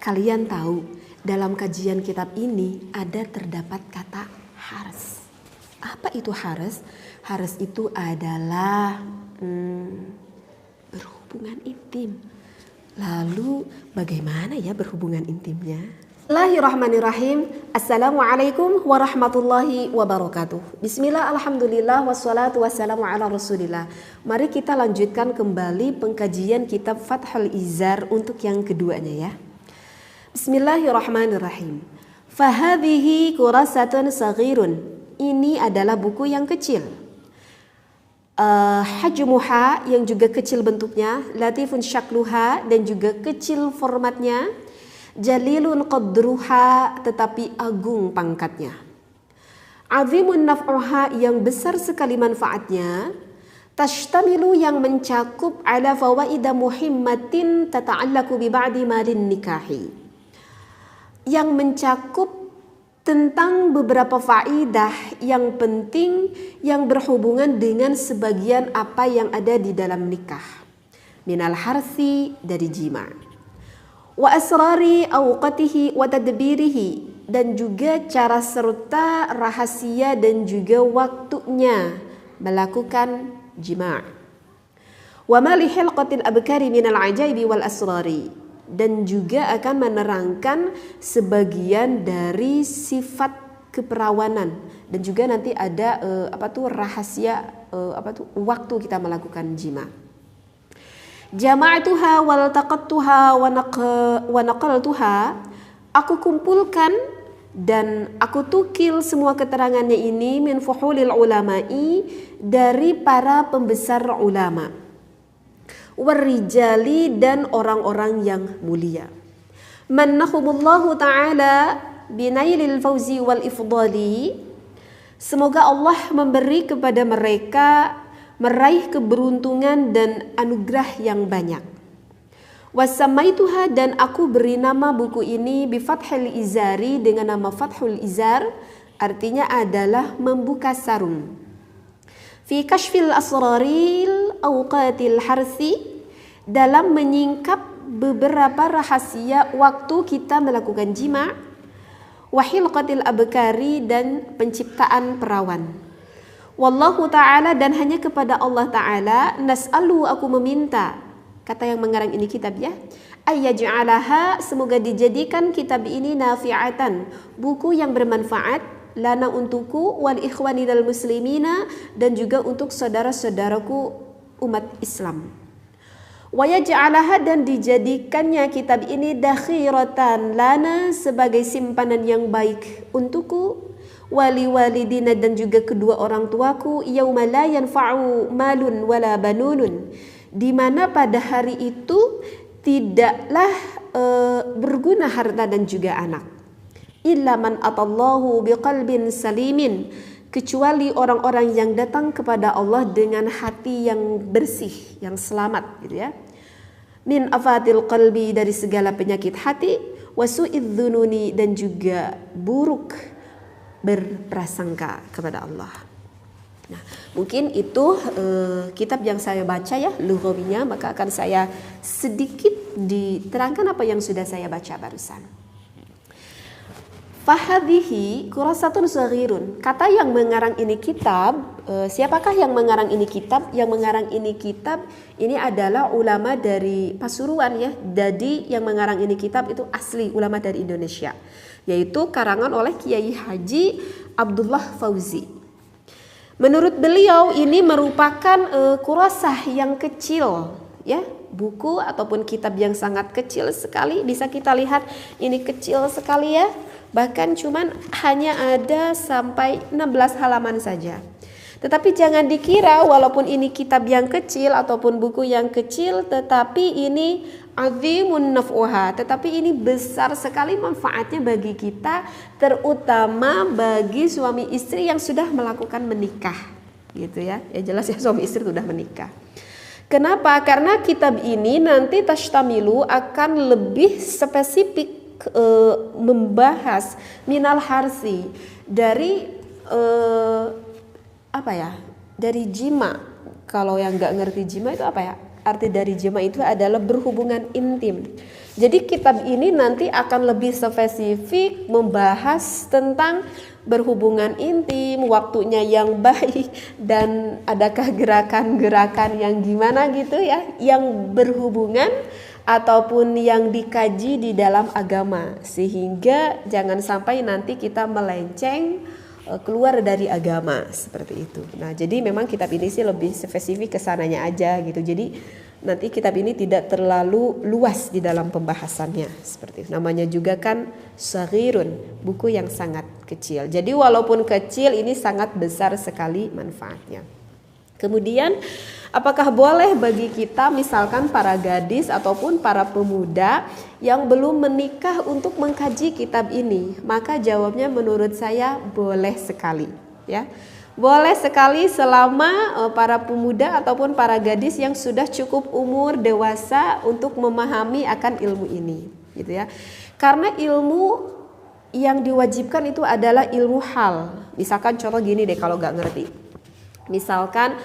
Kalian tahu dalam kajian kitab ini terdapat kata haras. Apa itu haras? Haras itu adalah berhubungan intim. Lalu bagaimana ya berhubungan intimnya? Bismillahirrahmanirrahim. Assalamualaikum warahmatullahi wabarakatuh. Bismillah, alhamdulillah, wassalatu wassalamu ala rasulillah. Mari kita lanjutkan kembali pengkajian kitab Fathul Izar untuk yang keduanya ya. Bismillahirrahmanirrahim. Fahadhihi kurasatun saghirun. Ini adalah buku yang kecil. Hajmuha yang juga kecil bentuknya, latifun syakluha dan juga kecil formatnya, jalilun qadruha tetapi agung pangkatnya, azimun naf'uha yang besar sekali manfaatnya, tashtamilu yang mencakup ala fawaida muhimmatin tata'allaku bi ba'di malin nikahi, yang mencakup tentang beberapa faidah yang penting yang berhubungan dengan sebagian apa yang ada di dalam nikah. Minal harsi, dari jima. Wa asrari awqatihi wa tadbirihi, dan juga cara serta rahasia dan juga waktunya melakukan jima'. Wa ma li hilqatil abkari minal ajaibi wal asrari, dan juga akan menerangkan sebagian dari sifat keperawanan dan juga nanti ada rahasia waktu kita melakukan jima. Jama'atuha wal taqattuha wa naqaltuha, aku kumpulkan dan aku tukil semua keterangannya ini min fuhulil ulama'i, dari para pembesar ulama, warijali dan orang-orang yang mulia. Mannahumullahu ta'ala binailil fauzi wal ifdali, semoga Allah memberi kepada mereka meraih keberuntungan dan anugerah yang banyak. Wasamaituha, dan aku beri nama buku ini bi Fathul Izari, dengan nama Fathul Izar, artinya adalah membuka sarung. Fi kashfil asraril awqatil harsi, dalam menyingkap beberapa rahasia waktu kita melakukan jima', wa hilqatil abkari, dan penciptaan perawan. Wallahu ta'ala, dan hanya kepada Allah ta'ala, nas'alu, aku meminta, kata yang mengarang ini kitab ya, ayyaj'alaha, semoga dijadikan kitab ini nafi'atan, buku yang bermanfaat, lana untukku, wal ikhwani dal muslimina, dan juga untuk saudara-saudaraku umat Islam. Wa yaj'alaha, dan dijadikannya kitab ini dakhiratan lana, sebagai simpanan yang baik untukku, wali walidina, dan juga kedua orang tuaku, yauma la yanfa'u malun wala banunun, di mana pada hari itu tidaklah berguna harta dan juga anak. Illa man atallahu biqalbin salimin, kecuali orang-orang yang datang kepada Allah dengan hati yang bersih, yang selamat gitu ya. Min afatil qalbi, dari segala penyakit hati, wasu'idz dzununi, dan juga buruk berprasangka kepada Allah. Nah, mungkin itu kitab yang saya baca ya, lughawinya, maka akan saya sedikit diterangkan apa yang sudah saya baca barusan. Fahadhihi kurasatun saghirun, kata yang mengarang ini kitab, siapakah yang mengarang ini kitab? Yang mengarang ini kitab ini adalah ulama dari Pasuruan ya. Jadi yang mengarang ini kitab itu asli ulama dari Indonesia, yaitu karangan oleh Kiai Haji Abdullah Fauzi. Menurut beliau ini merupakan kurasah yang kecil ya, buku ataupun kitab yang sangat kecil sekali. Bisa kita lihat ini kecil sekali ya, bahkan cuman hanya ada sampai 16 halaman saja. Tetapi jangan dikira walaupun ini kitab yang kecil ataupun buku yang kecil, tetapi ini azimun naf'uha, tetapi ini besar sekali manfaatnya bagi kita, terutama bagi suami istri yang sudah melakukan menikah gitu ya. Ya jelas ya, suami istri sudah menikah. Kenapa? Karena kitab ini nanti tashtamilu akan lebih spesifik membahas minal harsi, dari dari jima. Kalau yang nggak ngerti jima itu apa ya? Arti dari jima itu adalah berhubungan intim. Jadi kitab ini nanti akan lebih spesifik membahas tentang berhubungan intim, waktunya yang baik, dan adakah gerakan-gerakan yang gimana gitu ya, yang berhubungan ataupun yang dikaji di dalam agama, sehingga jangan sampai nanti kita melenceng keluar dari agama seperti itu. Nah, jadi memang kitab ini sih lebih spesifik ke sananya aja gitu. Jadi nanti kitab ini tidak terlalu luas di dalam pembahasannya seperti itu. Namanya juga kan saghirun, buku yang sangat kecil. Jadi walaupun kecil ini sangat besar sekali manfaatnya. Kemudian apakah boleh bagi kita misalkan para gadis ataupun para pemuda yang belum menikah untuk mengkaji kitab ini? Maka jawabnya menurut saya boleh sekali ya. Boleh sekali selama para pemuda ataupun para gadis yang sudah cukup umur dewasa untuk memahami akan ilmu ini gitu ya. Karena ilmu yang diwajibkan itu adalah ilmu hal. Misalkan contoh gini deh, kalau gak ngerti, misalkan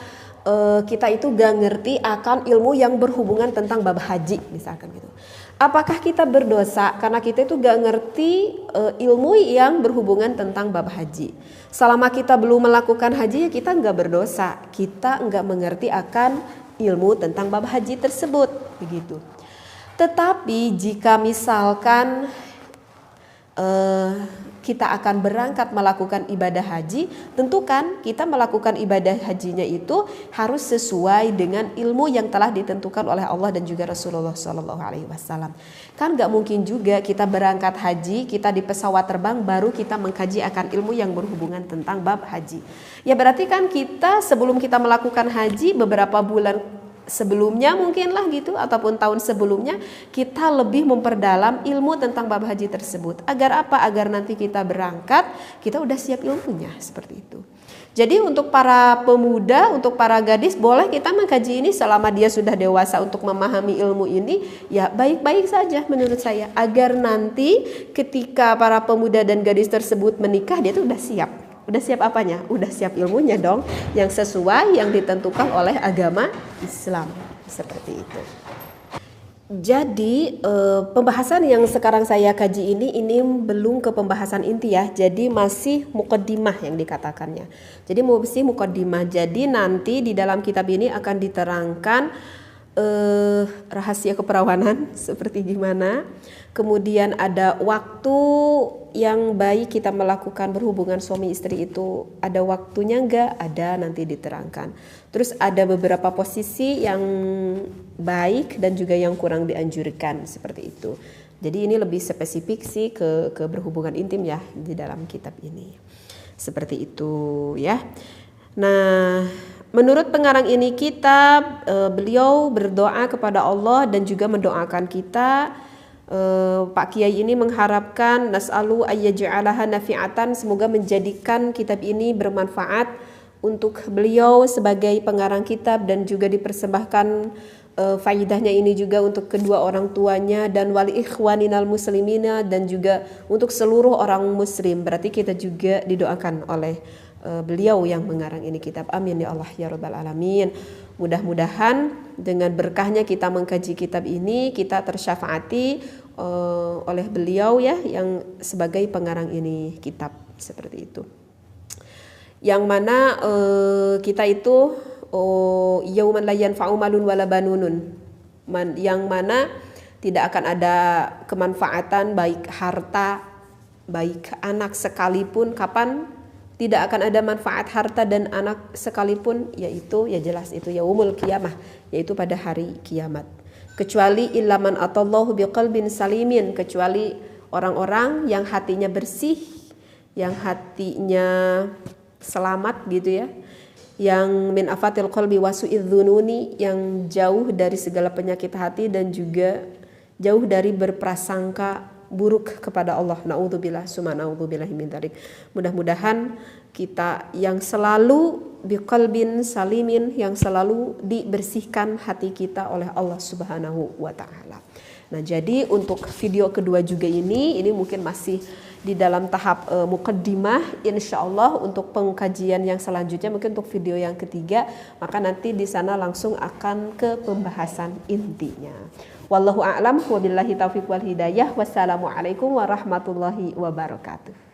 kita itu gak ngerti akan ilmu yang berhubungan tentang bab haji misalkan gitu. Apakah kita berdosa karena kita itu gak ngerti ilmu yang berhubungan tentang bab haji? Selama kita belum melakukan haji ya kita gak berdosa. Kita gak mengerti akan ilmu tentang bab haji tersebut begitu. Tetapi jika misalkan kita akan berangkat melakukan ibadah haji, tentu kan kita melakukan ibadah hajinya itu harus sesuai dengan ilmu yang telah ditentukan oleh Allah dan juga Rasulullah SAW. Kan gak mungkin juga kita berangkat haji, kita di pesawat terbang baru kita mengkaji akan ilmu yang berhubungan tentang bab haji. Ya berarti kan kita sebelum kita melakukan haji beberapa bulan sebelumnya mungkin lah gitu, ataupun tahun sebelumnya kita lebih memperdalam ilmu tentang bab haji tersebut. Agar apa? Agar nanti kita berangkat kita udah siap ilmunya seperti itu. Jadi untuk para pemuda, untuk para gadis boleh kita mengkaji ini selama dia sudah dewasa untuk memahami ilmu ini, ya baik-baik saja menurut saya. Agar nanti ketika para pemuda dan gadis tersebut menikah dia tuh udah siap. Udah siap apanya? Udah siap ilmunya dong, yang sesuai yang ditentukan oleh agama Islam seperti itu. Jadi pembahasan yang sekarang saya kaji ini belum ke pembahasan inti ya. Jadi masih muqaddimah yang dikatakannya. Jadi masih muqaddimah. Jadi nanti di dalam kitab ini akan diterangkan rahasia keperawanan seperti gimana. Kemudian ada waktu yang baik kita melakukan berhubungan suami istri itu, ada waktunya enggak? Ada, nanti diterangkan. Terus ada beberapa posisi yang baik dan juga yang kurang dianjurkan seperti itu. Jadi ini lebih spesifik sih ke berhubungan intim ya di dalam kitab ini. Seperti itu ya. Nah, menurut pengarang ini kitab, beliau berdoa kepada Allah dan juga mendoakan kita. Pak Kiai ini mengharapkan nas'alu ayyaj'alaha nafi'atan, semoga menjadikan kitab ini bermanfaat untuk beliau sebagai pengarang kitab dan juga dipersembahkan faidahnya ini juga untuk kedua orang tuanya dan wali ikhwaninal muslimina dan juga untuk seluruh orang muslim. Berarti kita juga didoakan oleh beliau yang mengarang ini kitab. Amin ya Allah ya rabbal alamin. Mudah-mudahan dengan berkahnya kita mengkaji kitab ini, kita tersyafaati oleh beliau ya yang sebagai pengarang ini kitab seperti itu. Yang mana kita itu yauman la yanfa'u malun wala banunun, yang mana tidak akan ada kemanfaatan baik harta baik anak sekalipun. Kapan tidak akan ada manfaat harta dan anak sekalipun? Yaitu ya jelas itu yaumul qiyamah, yaitu pada hari kiamat. Kecuali ilaman atallahu biqalbin salimin, kecuali orang-orang yang hatinya bersih, yang hatinya selamat gitu ya, yang min afatil qalbi wasu'idzununi, yang jauh dari segala penyakit hati dan juga jauh dari berprasangka buruk kepada Allah. Naudzubillah summa naudzubillahi min dzalik. Mudah-mudahan kita yang selalu biqalbin salimin, yang selalu dibersihkan hati kita oleh Allah Subhanahu wa taala. Nah, jadi untuk video kedua juga ini mungkin masih di dalam tahap muqaddimah. Insyaallah untuk pengkajian yang selanjutnya mungkin untuk video yang ketiga, maka nanti di sana langsung akan ke pembahasan intinya. Wallahu a'lam wabillahi taufiq wal hidayah. Wassalamualaikum warahmatullahi wabarakatuh.